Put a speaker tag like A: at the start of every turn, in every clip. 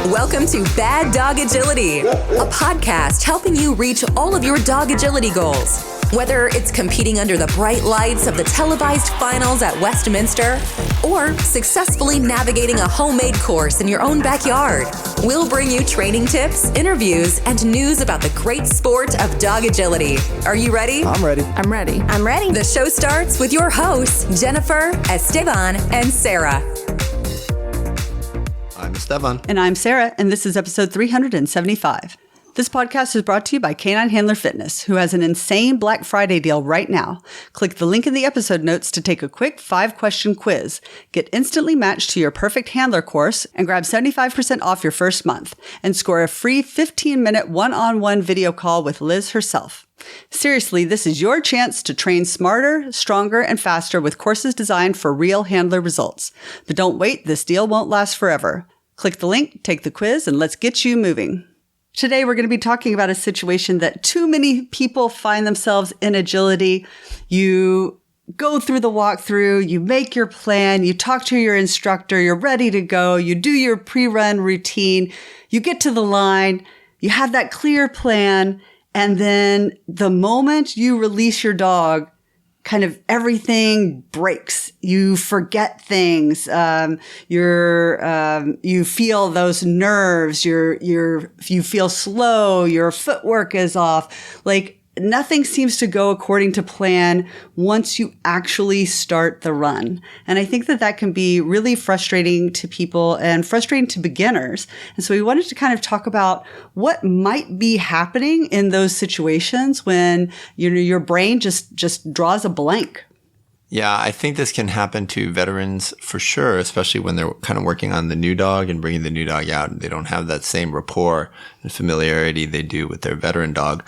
A: Welcome to Bad Dog Agility, a podcast helping you reach all of your dog agility goals. Whether it's competing under the bright lights of the televised finals at Westminster or successfully navigating a homemade course in your own backyard, we'll bring you training tips, interviews, and news about the great sport of dog agility. Are you ready?
B: I'm ready.
C: I'm ready.
D: I'm ready.
A: The show starts with your hosts, Jennifer, Esteban, and Sarah.
B: I'm Esteban.
C: And I'm Sarah, and this is episode 375. This podcast is brought to you by Canine Handler Fitness, who has an insane Black Friday deal right now. Click the link in the episode notes to take a quick 5-question quiz, get instantly matched to your perfect handler course, and grab 75% off your first month, and score a free 15-minute one-on-one video call with Liz herself. Seriously, this is your chance to train smarter, stronger, and faster with courses designed for real handler results. But don't wait, this deal won't last forever. Click the link, take the quiz, and let's get you moving. Today, we're going to be talking about a situation that too many people find themselves in agility. You go through the walkthrough, you make your plan, you talk to your instructor, you're ready to go, you do your pre-run routine, you get to the line, you have that clear plan, and then the moment you release your dog, kind of everything breaks. You forget things. You feel those nerves. You feel slow. Your footwork is off. Like nothing seems to go according to plan once you actually start the run. And I think that can be really frustrating to people and frustrating to beginners. And so we wanted to kind of talk about what might be happening in those situations when your brain just draws a blank.
B: Yeah, I think this can happen to veterans for sure, especially when they're kind of working on the new dog and bringing the new dog out. And they don't have that same rapport and familiarity they do with their veteran dog.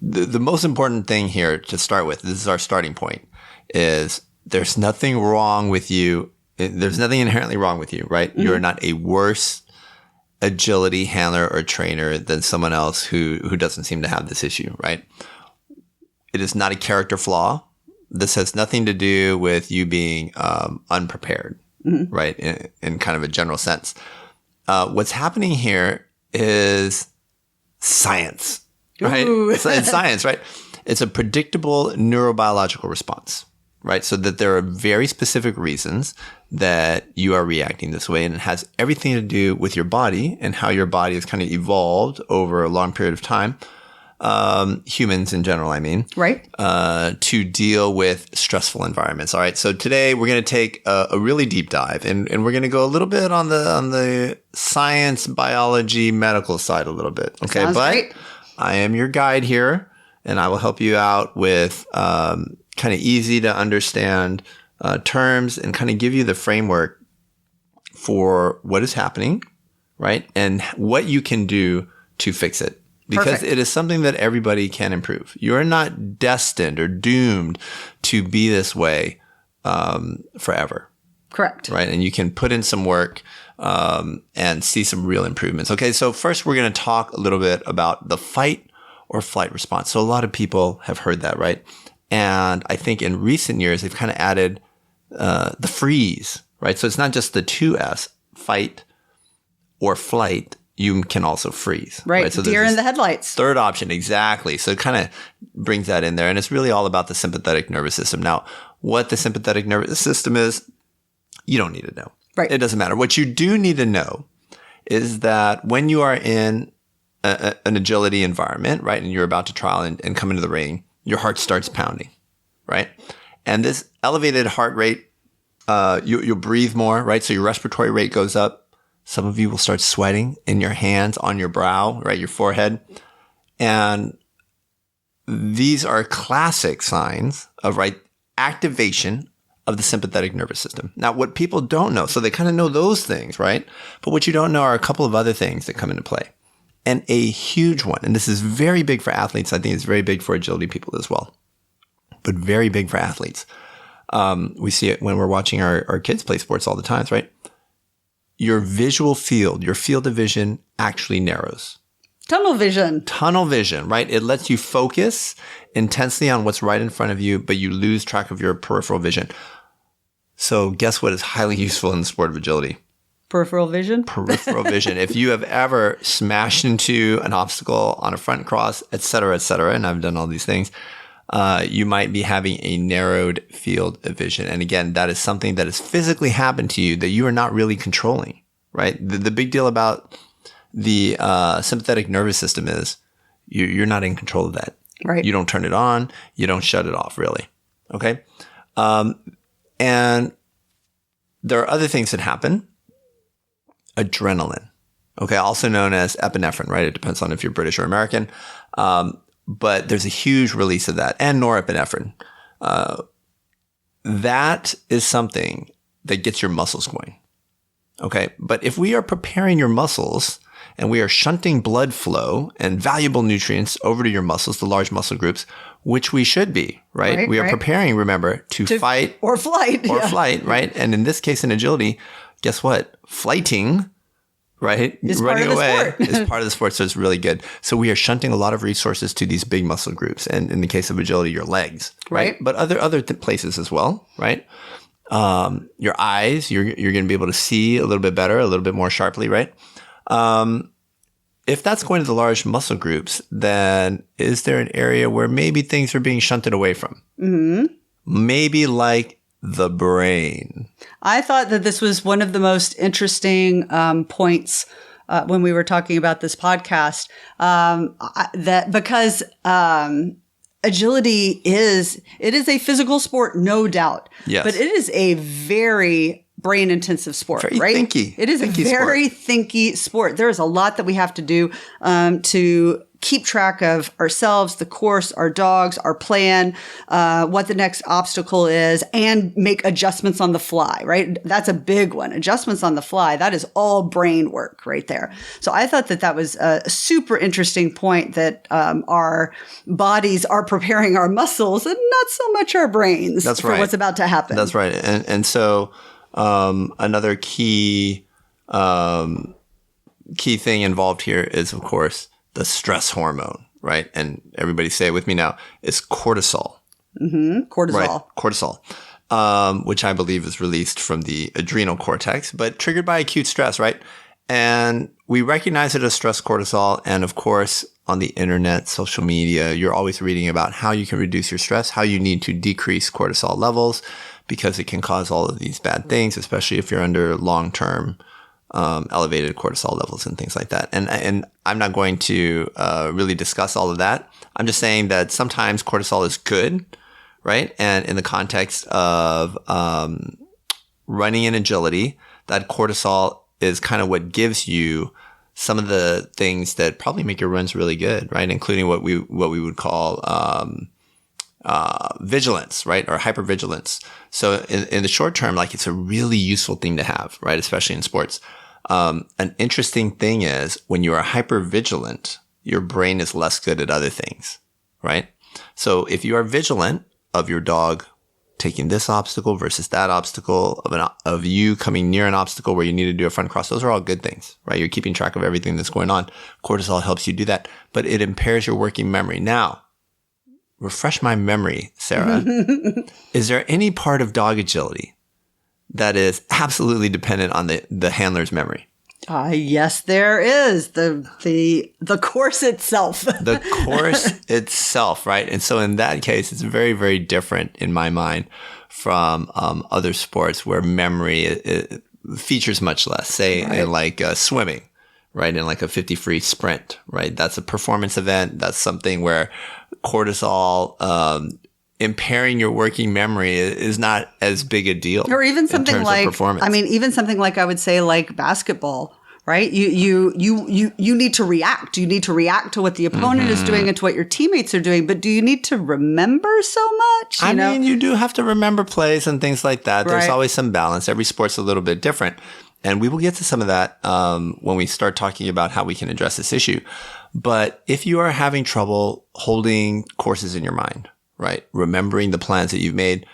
B: The most important thing here to start with, this is our starting point, is there's nothing wrong with you. There's nothing inherently wrong with you, right? Mm-hmm. You're not a worse agility handler or trainer than someone else who doesn't seem to have this issue, right? It is not a character flaw. This has nothing to do with you being unprepared, mm-hmm. right? In kind of a general sense. What's happening here is science. Right? It's science, right? It's a predictable neurobiological response, right? So that there are very specific reasons that you are reacting this way, and it has everything to do with your body and how your body has kind of evolved over a long period of time. Humans in general, I mean.
C: Right.
B: To deal with stressful environments. All right. So today we're going to take a really deep dive and we're going to go a little bit on the science, biology, medical side a little bit. Okay.
C: Sounds great.
B: I am your guide here, and I will help you out with kind of easy to understand terms and kind of give you the framework for what is happening, right? And what you can do to fix it. Because
C: Perfect.
B: It is something that everybody can improve. You are not destined or doomed to be this way forever.
C: Correct.
B: Right. And you can put in some work and see some real improvements. Okay. So first we're going to talk a little bit about the fight or flight response. So a lot of people have heard that, right? And I think in recent years, they've kind of added the freeze, right? So it's not just the 2S, fight or flight. You can also freeze.
C: Right. So deer in the headlights.
B: Third option. Exactly. So it kind of brings that in there. And it's really all about the sympathetic nervous system. Now, what the sympathetic nervous system is, you don't need to know.
C: Right.
B: It doesn't matter. What you do need to know is that when you are in an agility environment, right, and you're about to trial and come into the ring, your heart starts pounding, right? And this elevated heart rate, you'll breathe more, right? So your respiratory rate goes up. Some of you will start sweating in your hands, on your brow, right, your forehead. And these are classic signs of, right, activation of the sympathetic nervous system. Now, what people don't know, so they kind of know those things, right? But what you don't know are a couple of other things that come into play. And a huge one, and this is very big for athletes. I think it's very big for agility people as well, but very big for athletes. We see it when we're watching our kids play sports all the time, right? Your visual field, your field of vision actually narrows.
C: Tunnel vision,
B: right? It lets you focus intensely on what's right in front of you, but you lose track of your peripheral vision. So guess what is highly useful in the sport of agility?
C: Peripheral vision?
B: Peripheral vision. If you have ever smashed into an obstacle on a front cross, et cetera, and I've done all these things, you might be having a narrowed field of vision. And again, that is something that has physically happened to you that you are not really controlling, right? The big deal about the sympathetic nervous system is you're not in control of that.
C: Right.
B: You don't turn it on. You don't shut it off, really. Okay? And there are other things that happen. Adrenaline, okay, also known as epinephrine, right? It depends on if you're British or American. But there's a huge release of that, and norepinephrine. That is something that gets your muscles going. Okay. But if we are preparing your muscles and we are shunting blood flow and valuable nutrients over to your muscles, the large muscle groups, which we should be, right? We are preparing, remember, to fight
C: or flight.
B: Flight, right? And in this case, in agility, guess what? Flighting, right? Running away is part of the sport. So it's really good. So we are shunting a lot of resources to these big muscle groups. And in the case of agility, your legs, right? But other places as well, right? Your eyes, you're going to be able to see a little bit better, a little bit more sharply, right? If that's going to the large muscle groups, then is there an area where maybe things are being shunted away from? Mm-hmm. Maybe like the brain.
C: I thought that this was one of the most interesting points when we were talking about this podcast. That because agility is a physical sport, no doubt.
B: Yes.
C: But it is a very brain intensive sport,
B: very
C: right?
B: Thinky.
C: It is
B: thinky
C: a very thinky sport. There is a lot that we have to do to keep track of ourselves, the course, our dogs, our plan, what the next obstacle is, and make adjustments on the fly, right? That's a big one. Adjustments on the fly. That is all brain work right there. So I thought that was a super interesting point, that our bodies are preparing our muscles and not so much our brains for what's about to happen.
B: That's right. And so another key thing involved here is, of course, the stress hormone, right? And everybody say it with me now, is cortisol.
C: Mm-hmm. Cortisol.
B: Right? Cortisol, which I believe is released from the adrenal cortex, but triggered by acute stress, right? And we recognize it as stress cortisol. And of course, on the internet, social media, you're always reading about how you can reduce your stress, how you need to decrease cortisol levels, because it can cause all of these bad things, especially if you're under long-term elevated cortisol levels and things like that. And I'm not going to really discuss all of that. I'm just saying that sometimes cortisol is good, right? And in the context of running in agility, that cortisol is kind of what gives you some of the things that probably make your runs really good, right? Including what we would call vigilance, right? Or hypervigilance. So in the short term, like, it's a really useful thing to have, right? Especially in sports. An interesting thing is when you are hypervigilant, your brain is less good at other things, right? So if you are vigilant of your dog taking this obstacle versus that obstacle, of you coming near an obstacle where you need to do a front cross, those are all good things, right? You're keeping track of everything that's going on. Cortisol helps you do that, but it impairs your working memory. Now, refresh my memory, Sarah. Is there any part of dog agility that is absolutely dependent on the handler's memory?
C: Yes, there is. The course itself.
B: The course itself, right? And so in that case, it's very, very different in my mind from other sports where memory it features much less, say in like swimming, right? In like a 50 free sprint, right? That's a performance event. That's something where cortisol impairing your working memory is not as big a deal.
C: Or even something like,
B: performance.
C: even something like, I would say, like basketball, right? You need to react. You need to react to what the opponent is doing and to what your teammates are doing. But do you need to remember so much?
B: I mean, you do have to remember plays and things like that. There's always some balance. Every sport's a little bit different. And we will get to some of that when we start talking about how we can address this issue. But if you are having trouble holding courses in your mind, right, remembering the plans that you've made,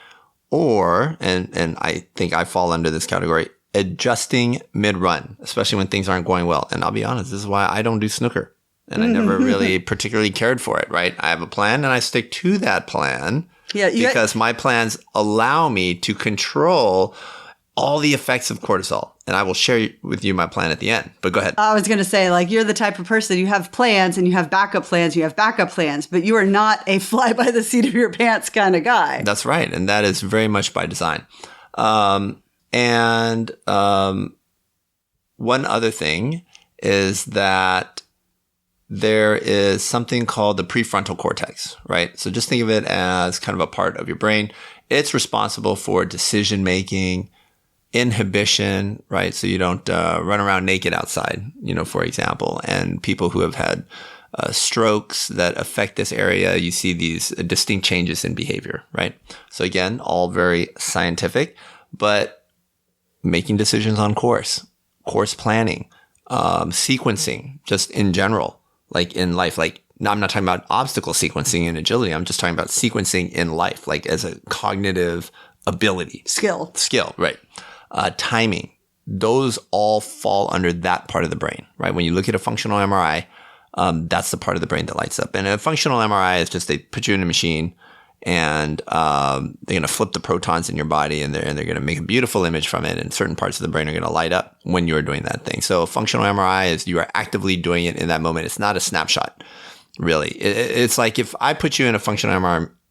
B: or, and I think I fall under this category, adjusting mid-run, especially when things aren't going well. And I'll be honest, this is why I don't do snooker. And I never really particularly cared for it, right? I have a plan and I stick to that plan because my plans allow me to control all the effects of cortisol. And I will share with you my plan at the end, but go ahead.
C: I was going to say, like, you're the type of person, you have plans and you have backup plans, but you are not a fly by the seat of your pants kind of guy.
B: That's right. And that is very much by design. One other thing is that there is something called the prefrontal cortex, right? So just think of it as kind of a part of your brain. It's responsible for decision making, inhibition, right? So you don't run around naked outside, for example. And people who have had strokes that affect this area, you see these distinct changes in behavior, right? So again, all very scientific, but making decisions on course planning, sequencing, just in general, like in life. Like, now I'm not talking about obstacle sequencing in agility. I'm just talking about sequencing in life, like as a cognitive ability. Skill, right. Timing. Those all fall under that part of the brain, right? When you look at a functional MRI, that's the part of the brain that lights up. And a functional MRI is just, they put you in a machine and they're going to flip the protons in your body and they're going to make a beautiful image from it. And certain parts of the brain are going to light up when you're doing that thing. So a functional MRI is you are actively doing it in that moment. It's not a snapshot, really. It's like if I put you in a functional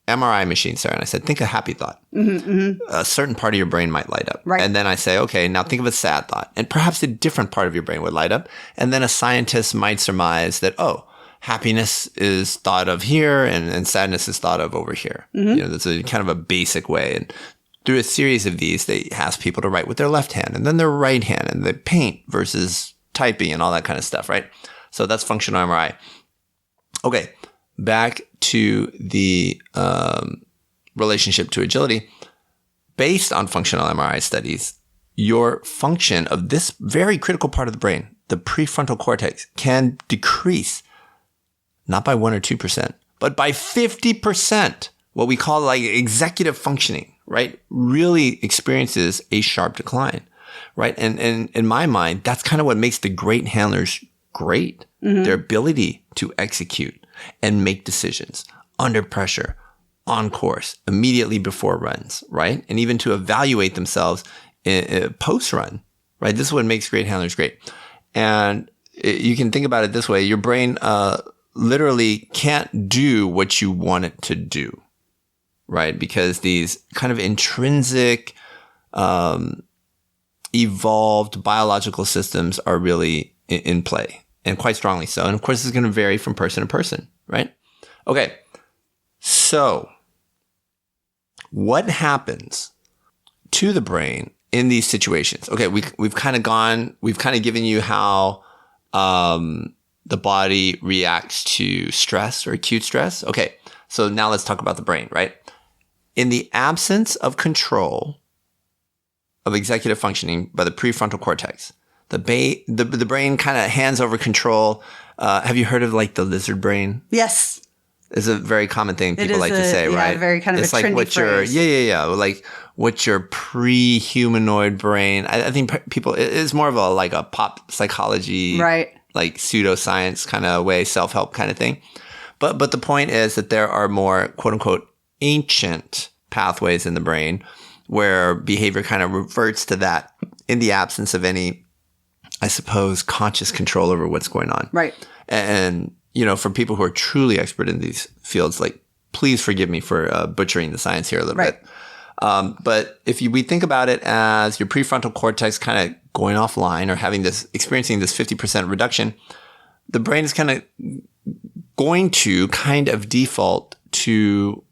B: MRI machine, Sarah, and I said, think a happy thought. A certain part of your brain might light up.
C: Right.
B: And then I say, okay, now think of a sad thought. And perhaps a different part of your brain would light up. And then a scientist might surmise that, happiness is thought of here and sadness is thought of over here. That's a kind of a basic way. And through a series of these, they ask people to write with their left hand and then their right hand, and they paint versus typing and all that kind of stuff, right? So that's functional MRI. Okay, back to the relationship to agility. Based on functional MRI studies, your function of this very critical part of the brain, the prefrontal cortex, can decrease not by 1 or 2%, but by 50%. What we call like executive functioning, right? Really experiences a sharp decline, right? And in my mind, that's kind of what makes the great handlers great. Their ability to execute and make decisions under pressure, on course, immediately before runs, right? And even to evaluate themselves post-run, right? This is what makes great handlers great. And you can think about it this way. Your brain literally can't do what you want it to do, right? Because these kind of intrinsic, evolved biological systems are really in play, and quite strongly so. And of course, it's going to vary from person to person, right? Okay. So what happens to the brain in these situations? Okay. We've kind of given you how, the body reacts to stress or acute stress. Okay. So now let's talk about the brain, right? In the absence of control of executive functioning by the prefrontal cortex, the brain kind of hands over control. Have you heard of like the lizard brain?
C: Yes.
B: It's a very common thing people like to say, right?
C: Very kind of
B: it's
C: a
B: like
C: trendy
B: what
C: phrase.
B: Like what your pre-humanoid brain. I think people, it's more of a pop psychology,
C: right?
B: Like pseudoscience kind of way, self-help kind of thing. But the point is that there are more quote unquote ancient pathways in the brain where behavior kind of reverts to that in the absence of any, I suppose, conscious control over what's going on.
C: Right.
B: And, for people who are truly expert in these fields, like, please forgive me for butchering the science here a little bit. But if we think about it as your prefrontal cortex kind of going offline or experiencing this 50% reduction, the brain is kind of going to kind of default to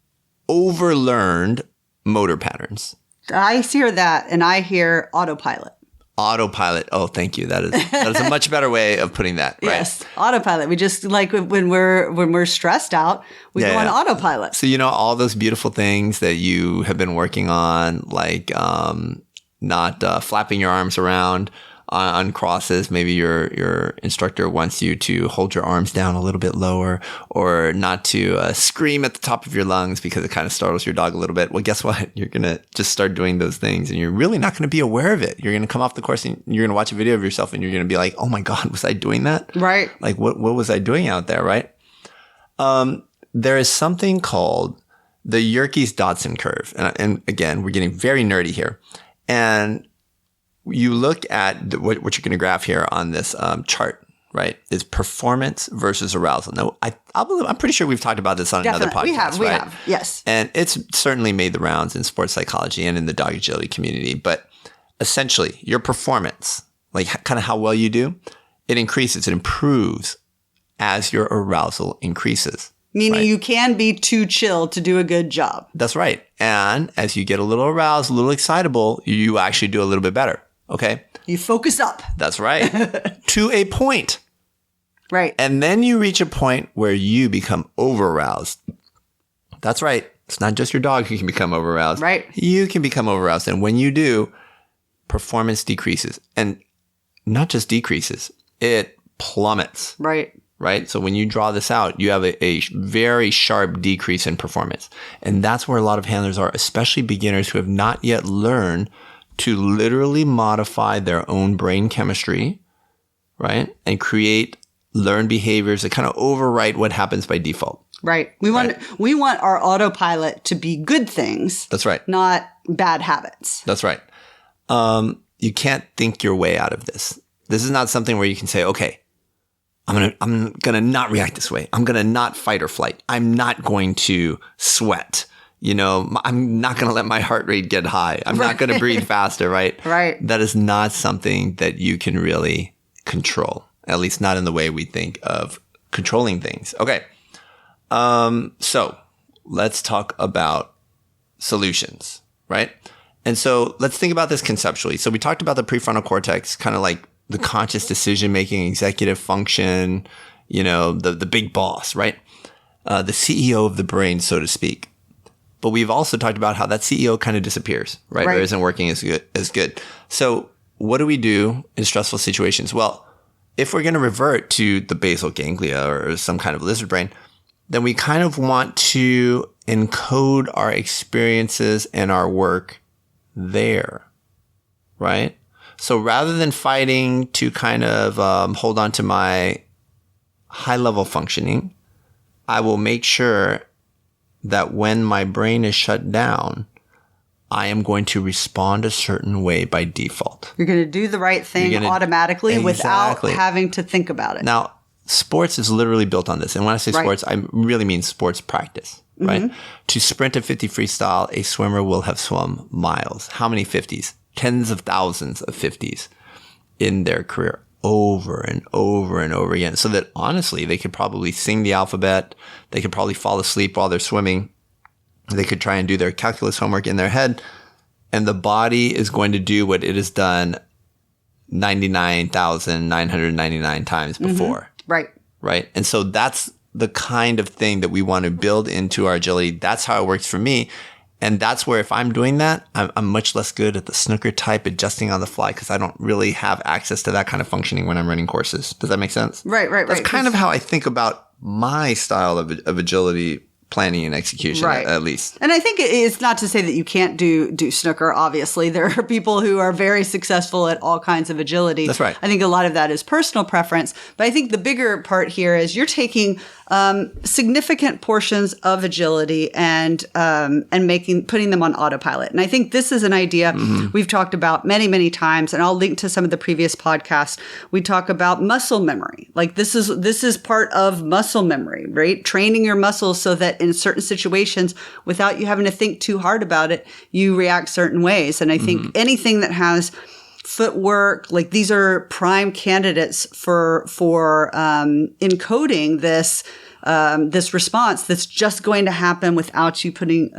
B: overlearned motor patterns.
C: I hear that, and I hear autopilot.
B: Autopilot. Oh, thank you. That is a much better way of putting that. Right?
C: Yes, autopilot. We just like when we're stressed out, we go on autopilot.
B: So all those beautiful things that you have been working on, like not flapping your arms around on crosses. Maybe your instructor wants you to hold your arms down a little bit lower, or not to scream at the top of your lungs because it kind of startles your dog a little bit. Well, guess what? You're going to just start doing those things and you're really not going to be aware of it. You're going to come off the course and you're going to watch a video of yourself and you're going to be like, oh my God, was I doing that?
C: Right.
B: Like what was I doing out there? Right. There is something called the Yerkes-Dodson curve. And again, we're getting very nerdy here. And you look at what you're going to graph here on this chart, right, is performance versus arousal. Now, I'm pretty sure we've talked about this on another podcast.
C: We have, yes.
B: And it's certainly made the rounds in sports psychology and in the dog agility community. But essentially, your performance, like kind of how well you do, it increases, it improves as your arousal increases.
C: Meaning you can be too chill to do a good job.
B: That's right. And as you get a little aroused, a little excitable, you actually do a little bit better. Okay?
C: You focus up.
B: That's right. To a point.
C: Right.
B: And then you reach a point where you become over-aroused. That's right. It's not just your dog who can become over-aroused.
C: Right.
B: You can become over-aroused. And when you do, performance decreases. And not just decreases, it plummets.
C: Right.
B: Right? So when you draw this out, you have a very sharp decrease in performance. And that's where a lot of handlers are, especially beginners who have not yet learned to literally modify their own brain chemistry, right? And create learned behaviors that kind of overwrite what happens by default.
C: Right. We want our autopilot to be good things.
B: That's right.
C: Not bad habits.
B: That's right. You can't think your way out of this. This is not something where you can say, okay, I'm gonna not react this way. I'm gonna not fight or flight. I'm not going to sweat. You know, I'm not gonna let my heart rate get high. I'm not gonna breathe faster, right?
C: Right.
B: That is not something that you can really control, at least not in the way we think of controlling things. Okay. So let's talk about solutions, right? And so let's think about this conceptually. So we talked about the prefrontal cortex, kind of like the conscious decision-making, executive function, you know, the big boss, right? The CEO of the brain, so to speak. But we've also talked about how that CEO kind of disappears, right? Or isn't working as good. So what do we do in stressful situations? Well, if we're going to revert to the basal ganglia or some kind of lizard brain, then we kind of want to encode our experiences and our work there, right? So rather than fighting to kind of hold on to my high-level functioning, I will make sure that when my brain is shut down, I am going to respond a certain way by default.
C: You're going to do the right thing automatically without having to think about it.
B: Now, sports is literally built on this. And when I say sports, I really mean sports practice, right? Mm-hmm. To sprint a 50 freestyle, a swimmer will have swum miles. How many 50s? Tens of thousands of 50s in their career over and over and over again. So that honestly, they could probably sing the alphabet. They could probably fall asleep while they're swimming. They could try and do their calculus homework in their head. And the body is going to do what it has done 99,999 times before.
C: Mm-hmm. Right.
B: Right. And so that's the kind of thing that we want to build into our agility. That's how it works for me. And that's where if I'm doing that, I'm much less good at the snooker type adjusting on the fly because I don't really have access to that kind of functioning when I'm running courses. Does that make sense?
C: Right.
B: That's kind of how I think about my style of agility planning and execution, at least.
C: And I think it's not to say that you can't do snooker, obviously. There are people who are very successful at all kinds of agility.
B: That's right.
C: I think a lot of that is personal preference. But I think the bigger part here is you're taking significant portions of agility and putting them on autopilot. And I think this is an idea we've talked about many, many times, and I'll link to some of the previous podcasts. We talk about muscle memory. Like this is part of muscle memory, right? Training your muscles so that in certain situations, without you having to think too hard about it, you react certain ways. And I think anything that has footwork, like these are prime candidates for encoding this response that's just going to happen without you putting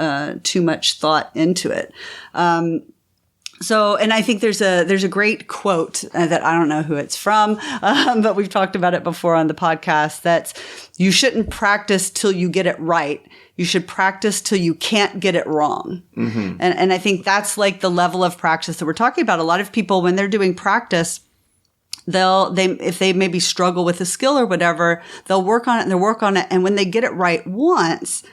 C: too much thought into it. And I think there's a great quote that I don't know who it's from, but we've talked about it before on the podcast. That's you shouldn't practice till you get it right. You should practice till you can't get it wrong. Mm-hmm. And I think that's like the level of practice that we're talking about. A lot of people, when they're doing practice, if they maybe struggle with a skill or whatever, they'll work on it. And when they get it right once,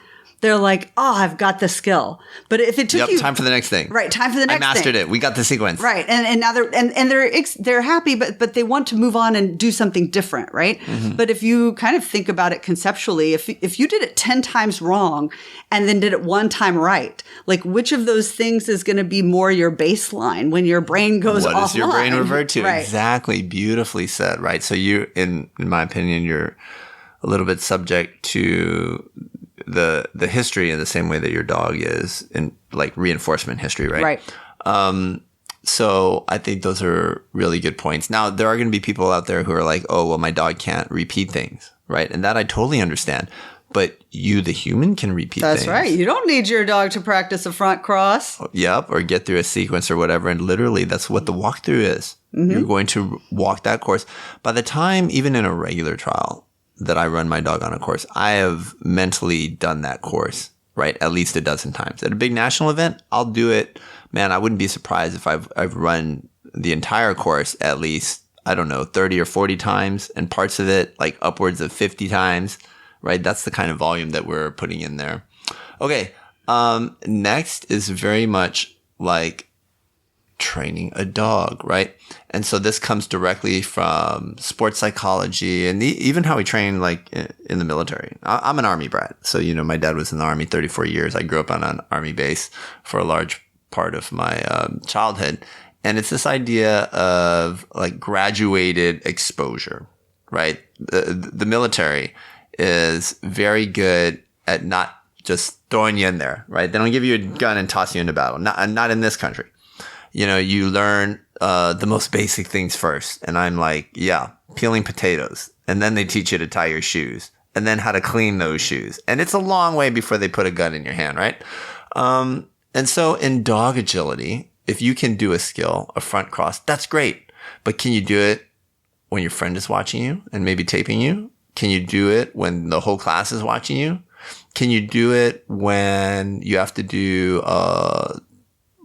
C: they're like, oh, I've got the skill. But if it took you
B: time for the next thing.
C: Right, time for the next thing.
B: I mastered it. We got the sequence.
C: Right. And now they're happy, but they want to move on and do something different, right? But if you kind of think about it conceptually, if you did it 10 times wrong and then did it one time right, like which of those things is going to be more your baseline when your brain goes offline?
B: What does your brain revert to?
C: Right.
B: Exactly. Beautifully said, right? So you, in my opinion, you're a little bit subject to the history in the same way that your dog is in like reinforcement history, right?
C: Right.
B: So I think those are really good points. Now, there are going to be people out there who are like, oh, well, my dog can't repeat things, right? And that I totally understand. But you, the human, can repeat things.
C: That's right. You don't need your dog to practice a front cross.
B: Yep, or get through a sequence or whatever. And literally, that's what the walkthrough is. You're going to walk that course. By the time, even in a regular trial, that I run my dog on a course, I have mentally done that course, right? At least a dozen times. At a big national event, I'll do it. Man, I wouldn't be surprised if I've run the entire course at least, I don't know, 30 or 40 times, and parts of it like upwards of 50 times, right? That's the kind of volume that we're putting in there. Okay. Next is very much like training a dog, right? And so this comes directly from sports psychology and even how we train like in the military. I'm an Army brat. So, my dad was in the Army 34 years. I grew up on an Army base for a large part of my childhood. And it's this idea of like graduated exposure, right? The military is very good at not just throwing you in there, right? They don't give you a gun and toss you into battle. Not in this country. You learn the most basic things first. And I'm like, yeah, peeling potatoes. And then they teach you to tie your shoes and then how to clean those shoes. And it's a long way before they put a gun in your hand, right? And so in dog agility, if you can do a skill, a front cross, that's great. But can you do it when your friend is watching you and maybe taping you? Can you do it when the whole class is watching you? Can you do it when you have to do a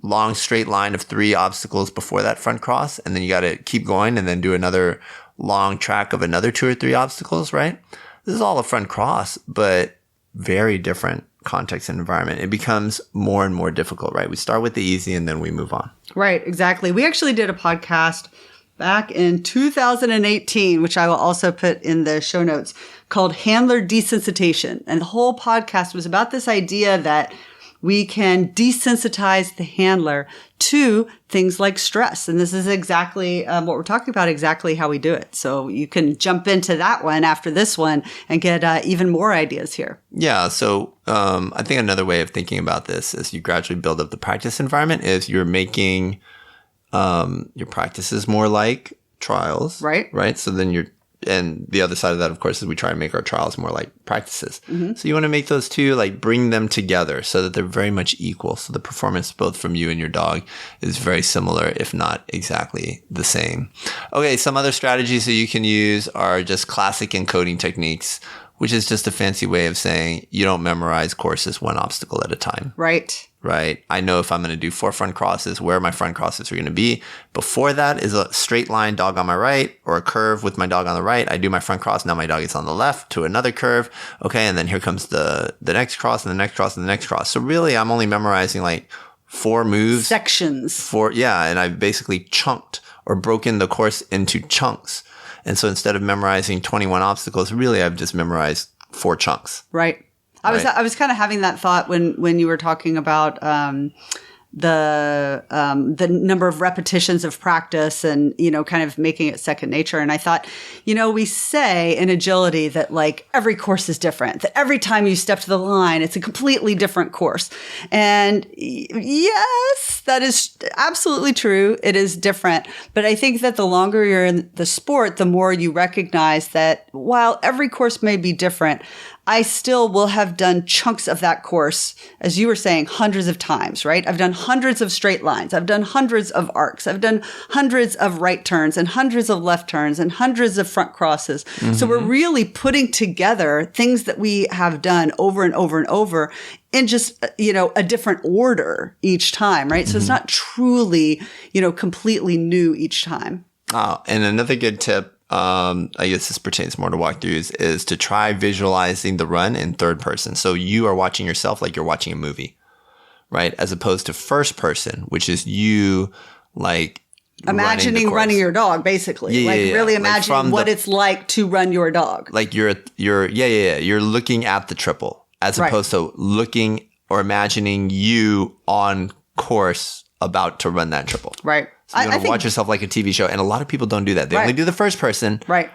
B: long straight line of 3 obstacles before that front cross, and then you got to keep going and then do another long track of another 2 or 3 obstacles, right? This is all a front cross, but very different context and environment. It becomes more and more difficult, right? We start with the easy and then we move on.
C: Right, exactly. We actually did a podcast back in 2018, which I will also put in the show notes, called Handler Desensitization. And the whole podcast was about this idea that we can desensitize the handler to things like stress. And this is exactly what we're talking about, exactly how we do it. So you can jump into that one after this one and get even more ideas here.
B: Yeah. So I think another way of thinking about this as you gradually build up the practice environment is you're making your practices more like trials.
C: Right.
B: Right. So then and the other side of that, of course, is we try and make our trials more like practices. So you want to make those two, like bring them together so that they're very much equal. So the performance both from you and your dog is very similar, if not exactly the same. Okay, some other strategies that you can use are just classic encoding techniques, which is just a fancy way of saying you don't memorize courses one obstacle at a time.
C: Right.
B: Right. I know if I'm going to do 4 front crosses, where my front crosses are going to be. Before that is a straight line dog on my right or a curve with my dog on the right. I do my front cross. Now my dog is on the left to another curve. Okay. And then here comes the next cross and the next cross and the next cross. So really I'm only memorizing like 4 moves.
C: Sections.
B: And I basically chunked or broken the course into chunks. And so instead of memorizing 21 obstacles, really I've just memorized 4 chunks.
C: Right. I was kind of having that thought when you were talking about the number of repetitions of practice and, kind of making it second nature. And I thought, we say in agility that like every course is different, that every time you step to the line, it's a completely different course. And yes, that is absolutely true. It is different. But I think that the longer you're in the sport, the more you recognize that while every course may be different, I still will have done chunks of that course, as you were saying, hundreds of times, right? I've done hundreds of straight lines. I've done hundreds of arcs. I've done hundreds of right turns and hundreds of left turns and hundreds of front crosses. Mm-hmm. So we're really putting together things that we have done over and over and over in just, a different order each time, right? So it's not truly, completely new each time.
B: Oh, and another good tip I guess this pertains more to walkthroughs, is to try visualizing the run in third person. So you are watching yourself like you're watching a movie, right? As opposed to first person, which is you like
C: imagining running your dog, basically. Really imagine what it's like to run your dog.
B: Like you're looking at the triple as opposed to looking or imagining you on course about to run that triple.
C: Right.
B: So you want to watch yourself like a TV show. And a lot of people don't do that. They only do the first person.
C: Right.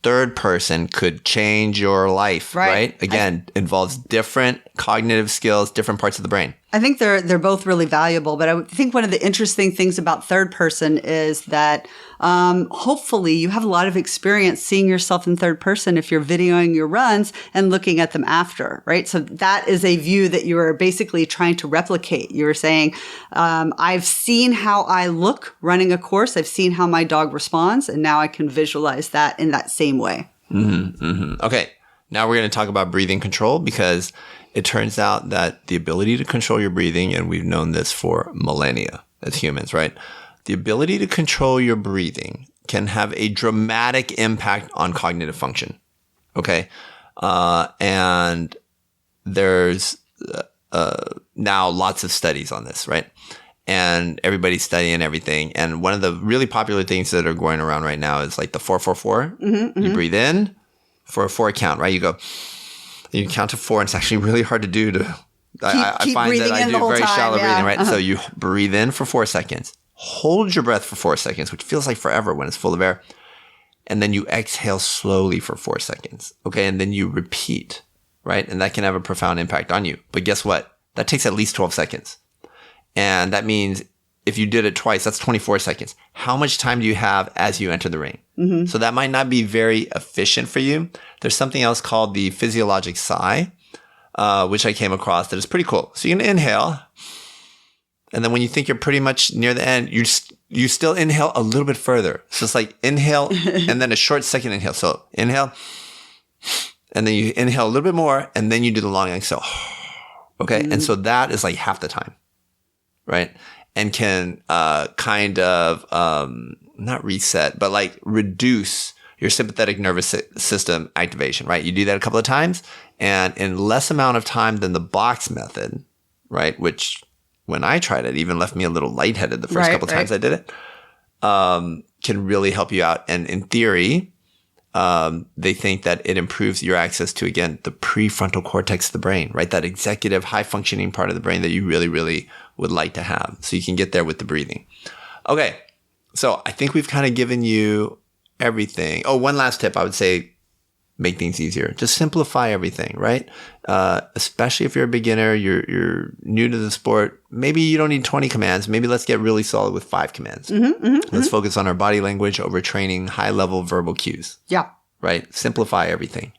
B: Third person could change your life, right? Again, involves different cognitive skills, different parts of the brain.
C: I think they're both really valuable, but I think one of the interesting things about third person is that hopefully you have a lot of experience seeing yourself in third person if you're videoing your runs and looking at them after, right? So that is a view that you are basically trying to replicate. You were saying, I've seen how I look running a course. I've seen how my dog responds, and now I can visualize that in that same way.
B: Okay, now we're going to talk about breathing control, because it turns out that the ability to control your breathing, and we've known this for millennia as humans, right? The ability to control your breathing can have a dramatic impact on cognitive function. Okay. And there's now lots of studies on this, right? And everybody's studying everything. And one of the really popular things that are going around right now is like the 4-4-4. You breathe in for a 4 count, right? You count to 4, and it's actually really hard to do. I find that I do very shallow breathing, right? So you breathe in for 4 seconds, hold your breath for 4 seconds, which feels like forever when it's full of air. And then you exhale slowly for 4 seconds. Okay. And then you repeat, right? And that can have a profound impact on you. But guess what? That takes at least 12 seconds. And that means if you did it twice, that's 24 seconds. How much time do you have as you enter the ring? So that might not be very efficient for you. There's something else called the physiologic sigh, which I came across that is pretty cool. So you can inhale. And then when you think you're pretty much near the end, you still inhale a little bit further. So it's like inhale and then a short second inhale. So inhale, and then you inhale a little bit more, and then you do the long exhale. Okay. And so that is like half the time, right? And can kind of not reset, but like reduce your sympathetic nervous system activation, right? You do that a couple of times, and in less amount of time than the box method, right? Which when I tried it, even left me a little lightheaded the first couple of times I did it, can really help you out. And in theory, they think that it improves your access to, again, the prefrontal cortex of the brain, right? That executive high functioning part of the brain that you really, really would like to have. So you can get there with the breathing. Okay. So I think we've kind of given you everything. Oh, one last tip. I would say make things easier. Just simplify everything, right? Especially if you're a beginner, you're new to the sport. Maybe you don't need 20 commands. Maybe let's get really solid with 5 commands. Let's focus on our body language over training high-level verbal cues.
C: Yeah.
B: Right? Simplify everything.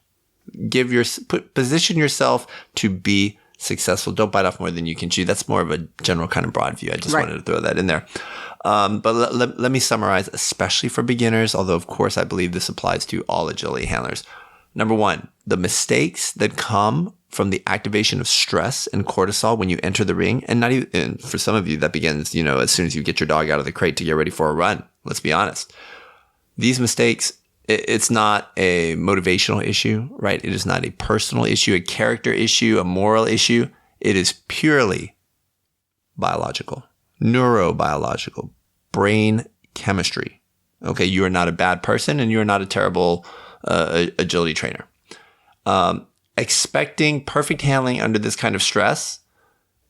B: Position yourself to be successful. Don't bite off more than you can chew. That's more of a general kind of broad view. I just wanted to throw that in there. But let me summarize, especially for beginners, although of course I believe this applies to all agility handlers. Number 1, the mistakes that come from the activation of stress and cortisol when you enter the ring, and not even, and for some of you that begins, as soon as you get your dog out of the crate to get ready for a run. Let's be honest. These mistakes, it's not a motivational issue, right? It is not a personal issue, a character issue, a moral issue. It is purely biological, neurobiological, brain chemistry. Okay, you are not a bad person, and you are not a terrible agility trainer. Expecting perfect handling under this kind of stress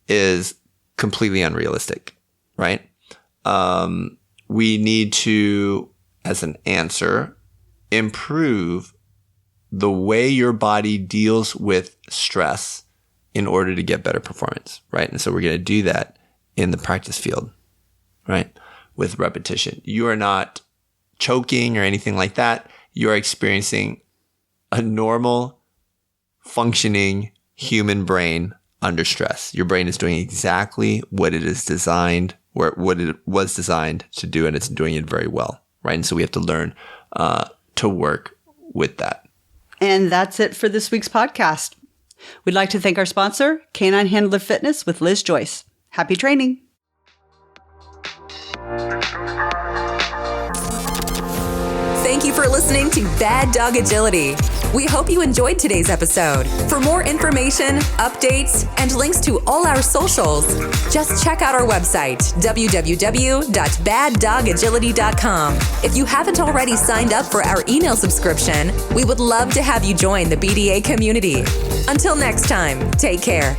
B: is completely unrealistic, right? We need to, as an answer, improve the way your body deals with stress in order to get better performance, right? And so we're going to do that in the practice field, right? With repetition. You are not choking or anything like that. You are experiencing a normal functioning human brain under stress. Your brain is doing exactly what it is designed, or what it was designed to do, and it's doing it very well, right? And so we have to learn to work with that.
C: And that's it for this week's podcast. We'd like to thank our sponsor, Canine Handler Fitness with Liz Joyce. Happy training.
A: Thank you for listening to Bad Dog Agility. We hope you enjoyed today's episode. For more information, updates, and links to all our socials, just check out our website, www.baddogagility.com. If you haven't already signed up for our email subscription, we would love to have you join the BDA community. Until next time, take care.